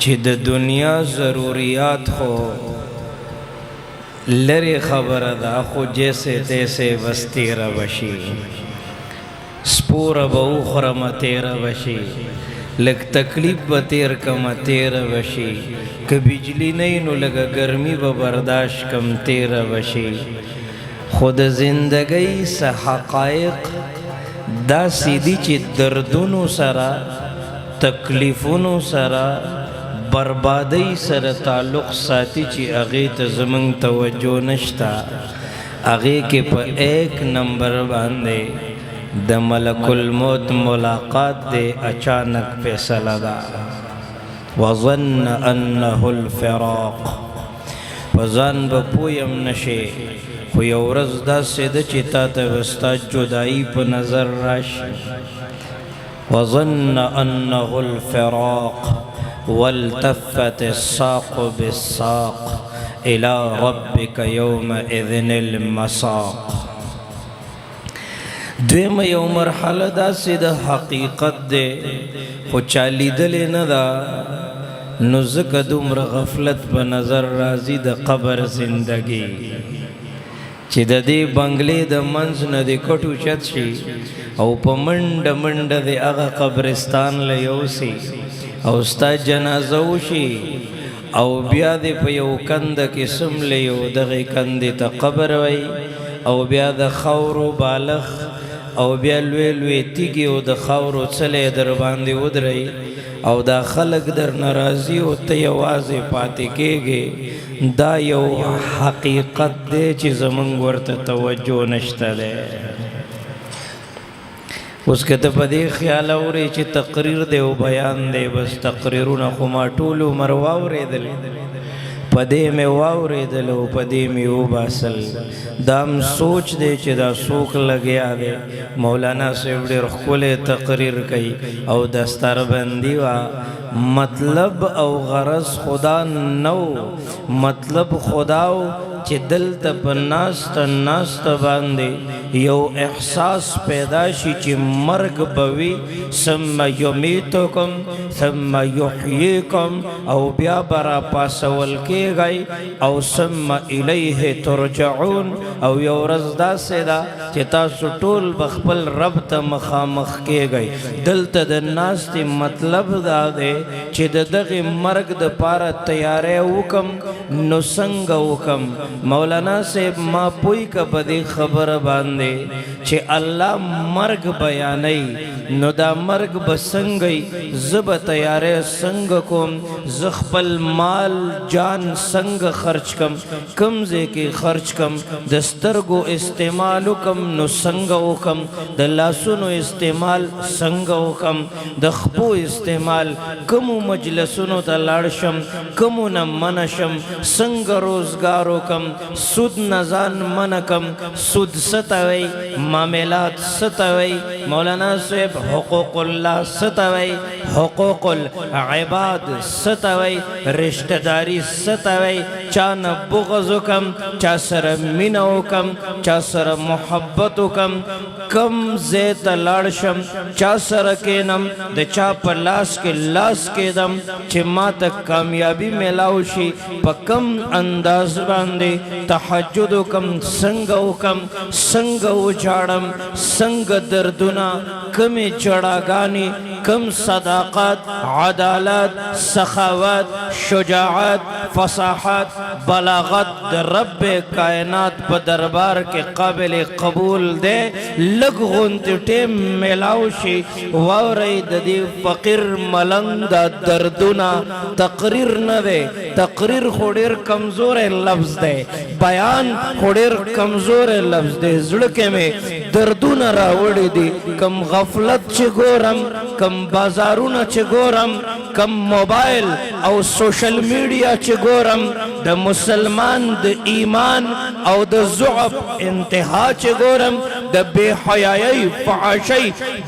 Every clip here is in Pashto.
چې د دنیا ضروریات خو لری خبره ده خو جیسے تیسے بس تیره بشي سپوره به وخورمه تیره بشي لږ تکلیف به تیر کمه تیره بشي که بجلی نه وي نو لږه ګرمي به برداشت کم تیره بشي خو د زندګۍ څه حقایق داسې دي چې دردونو سره تکلیفونو سره بربادۍ سره تعلق ساتي چې هغې ته زموږ توجه نشته هغې کې په 1 نمبر باندې د ملک الموت ملاقات دے اچانک فیصلہ دا وظن انه الفراق وظن بپویم نشے خو یو ورځ داسې ده چې تا ته به ستا جدایي په نظر راشي وظن انه الفراق والتفت الساق بالساق الى ربك يومئذ المساق دویم یو مرحله داسې د حقیقت دی خو چا لیدلې نه ده نو ځکه دومره غفلت په نظر راځي د قبر زندګي چې د دې بنګلې د منځ نه د کټو چت شي او په منډه منډه د هغه قبرستان له یوسي او ستا جنازه وشي او بیا دې په یو کنده کې څملې یو دغې کندې ته قبر وی او بیا د خاورو بالغ او بیا لوی لوی تیږې او د خاورو څلی در باندې ودرئ او دا خلک در ناراضي او ته یوازې پاتې کېږې دا یو حقیقت دی چې زموږ ورته توجه نشته دی اوس که ته په دې خیال اورې چې تقریر دی او بیان دی بس تقریرونه خو ما ټول عمر واورېدل پدې مې واورېدل او پدې مې وباسل دا هم سوچ دی چې دا څوک لګیا دی مولانا صاحب ډېر ښکلی تقریر کوي او دستربندي وه مطلب او غرض خدا نو مطلب خداو چې دلته په ناسته باندې یو احساس پیدا شي چې مرګ به وي ثم یمیتکم ثم یحییکم او بیا به راپاسول کېږئ او ثم الیه ترجعون او یو ورځ داسې ده چې تاسو ټول به خپل رب ته مخامخ کېږئ دلته د ناستې مطلب دا دی چې د دغې مرګ دپاره تیاری وکم نو څنګه وکم مولانا صاحب ما پوی که په دې خبره باندې چې الله مرګ بیانوي نو دا مرګ به څنګه زه به تیاری څنګه کوم زه خپل مال جان څنګه خرچ کم کوم ځای کې خرچ کم د سترګو استعمال وکم نو څنګه وکم د لاسونو استعمال څنګه وکم د خپو استعمال کومو مجلسونو ته لاړ شم کومو نه منع شم څنګه روزګار وکم سود نه ځان منع کم سود څه ته وایي معاملات څه ته وایي مولانا صاحب حقوق الله څه ته وایي حقوق العباد څه ته وایي رشته داري څه ته وایي چا نه بغض وکم چا سره مینه وکم چا سره محبت وکم کم ځای ته لاړ شم چا سره کینم د چا په لاس کې لاس کېدم چې ما ته کامیابي میلاو شي په کم انداز باندې تهجد وکم څنګه وکم څنګه وجاړم څنګه دردونه کمې جړاګانې کم صداقت عدالت سخاوت شجاعت فصاحت بلاغت د رب کائنات په دربار کې قابل قبول دی لږ غونتې ټیم میلاو شي واورئ د دې فقیر ملنګ دا دردونه تقریر نه دی تقریر خو ډېر کمزوری لفظ دی بیان خو ډېر کمزوری لفظ دی زړه کې مې دردونه راوړي دي کم غفلت چې ګورم کم بازارونه چې ګورم کم موبایل او سوشل میډیا چې ګورم د مسلمان د ایمان او د ضعف انتها چې ګورم د بې حیایۍ فحاشۍ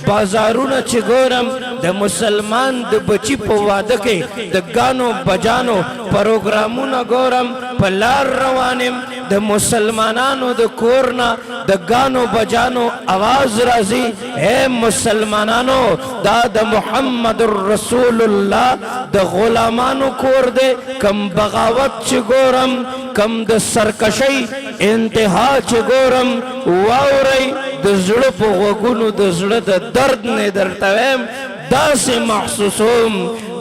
بازارونه چې ګورم د مسلمان د بچي په واده کې د ګانو بجانو پروګرامونه ګورم په لار روان یم د مسلمانانو د کورنا د گانو بجانو आवाज راځي اے مسلمانانو دا د محمد رسول الله د غلامانو کور دے کم بغاوت چ ګورم کم د سرکشي انتها چ ګورم واوري د زړه په وګونو د زړه د درد نه درتوم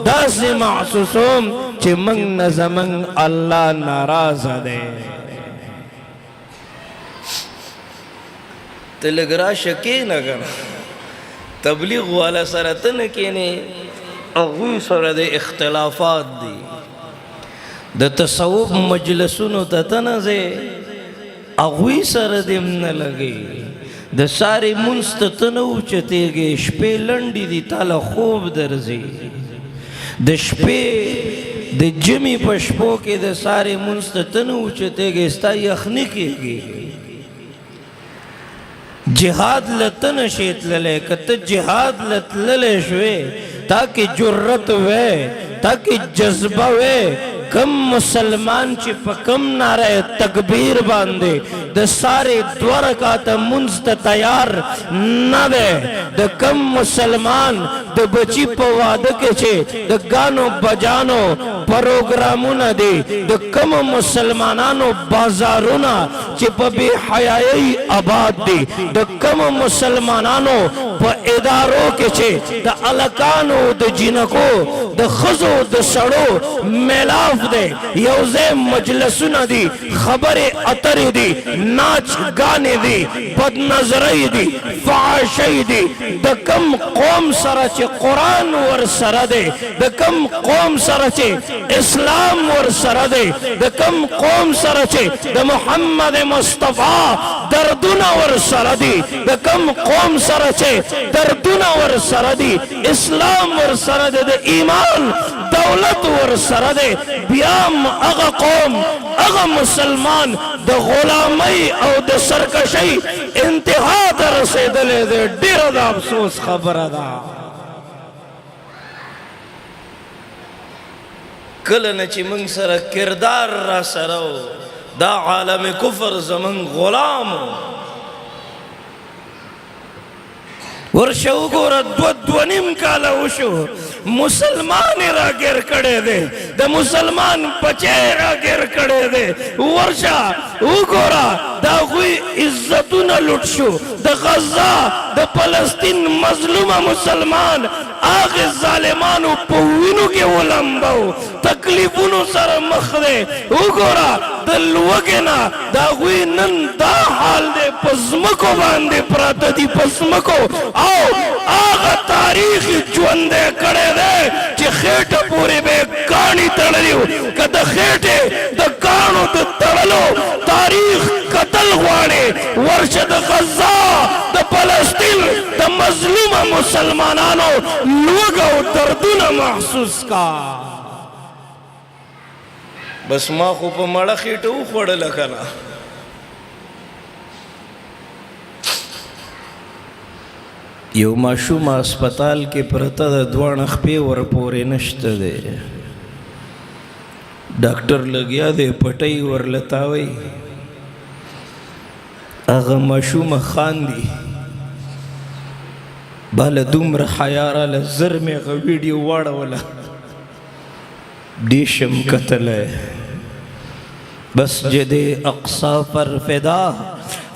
داسې محسوسوم چې موږ نه زموږ الله ناراضه دی ته لږ راشه کښېنه که نه تبلیغ والا سره ته نه کښېنې هغوی سره د اختلافات دي د تصوف مجلسونو ته ته نه ځې هغوی سره دې هم نه لګې د سارې مونځ ته ته نه اوچتېږې شپې لنډې دي تا له خوب درځي د شپې د جمعې په شپو کې د سارې مونځ ته ته نه اوچتېږې ستا یخني کېږي جهاد له ته نشې تللی که ته جهاد له تللی شوې تاکې جرت وی تاکې جذبه وی کم مسلمان چې په کم نعره تکبیر باندې د سارے 2 رکعات منځ ته تیار نه دی د کم مسلمان د بچی په واده کې چې د ګانو بجانو پروګرامونه دي د کم مسلمانانو بازارونه چې په بے حیايي آباد دي د کم مسلمانانو په ادارو کې چې د الکانو د جنکو د خزو د سړو میلاف دے یوزے مجلسونه دي خبرې اترې دي ناچ گانے دی بد نظری دی فحاشی دی د کم قوم سره چې قرآن ور سره دی د کم قوم سره چې اسلام ور سره دی د کم قوم سره چې د محمد مصطفی دردونه ور سره دی د کم قوم سره چې دردونه ور سره دی اسلام ور سره دی د ایمان دولت ور سره دی بیام اغا قوم اغا مسلمان د غلامی او د سرکشی انتها ته رسیدلی دی ډیره د افسوس خبره ده کله نه چې موږ سره کردار را سره و دا عالم کفر زمون غلام ورشه وګوره 2.5 کاله وشو مسلمان را ګیر کړی دی د مسلمان بچی را ګیر کړی دی ورشه وګوره د هغوی عزتونه لوټ شو د غزه د فلسطین مظلومه مسلمان هغې ظالمانو په وینو کې ولمبو تکلیفونو سره مخ دی وګوره د لوږې نه د هغوی نن دا حال دی په ځمکو باندې پراته دي په ځمکو او هغه تاریخ ژوندی کړی دی چې خېټه پورې به یې کاڼي تړلي وو که د خېټې د کاڼو د تړلو تاریخ کتل غواړې ورشه د غزه د فلسطین د مظلومه مسلمانانو لوږه او دردونه محسوس کا بس ما خو په مړه خېټه وخوړله که نه یو ماشوم هسپتال کې پرته د 2 خپې ورپورې نشته دی ډاکټر لګیا دی پټۍ ورلتاوی هغه ماشومه خاندي باله دومره حیا راله زر مې هغه ویډیو واړوله دیشم کتلی مسجد اقصی پر فدا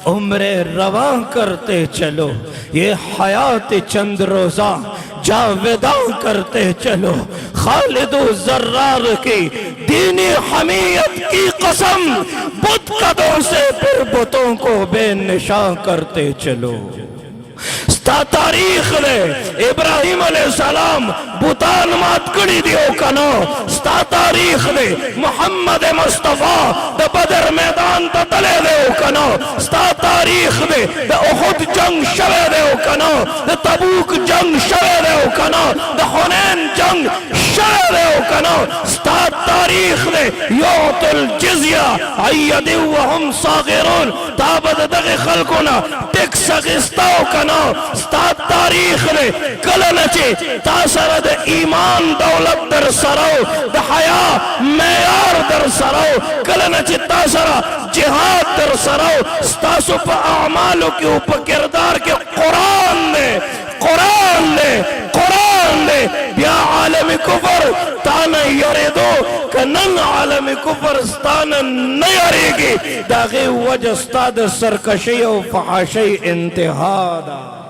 عمر رواں کرتے چلو یہ حیات چند روزہ جاوداں کرتے چلو خالد و زرار کی دینی حمیت کی قسم بت قدوں سے پھر بتوں کو بے نشاں کرتے چلو ستا تاریخ دے ابراہیم علیہ السلام بوتان مات کڑی دیو کنو ستا تاریخ دے محمد مصطفیٰ دا بدر میدان تا تلے دیو کنو ستا تاریخ دے دا احد جنگ شوے دیو کنو دا تبوک جنگ شوے دیو کنو دا حنین جنگ شوے دیو کنو ستا تاریخ دے یوت الجزیہ عید وهم صاغرون تابد دغ خلقنا ٹکس غستاو کنو ستا تاریخ نے کله نه چې تا سره د ایمان دولت در سره د حیا معیار در سره کله نه چې تا سره جهاد در سره ستاسو په اعمالو کې او په کردار کې قرآن دی قرآن دی قرآن دی بیا عالم کفر تانا یریدو که نن عالم کفر ستانا نیریگی دا غی وجه ستا د سرکشی او فحاشی انتها دا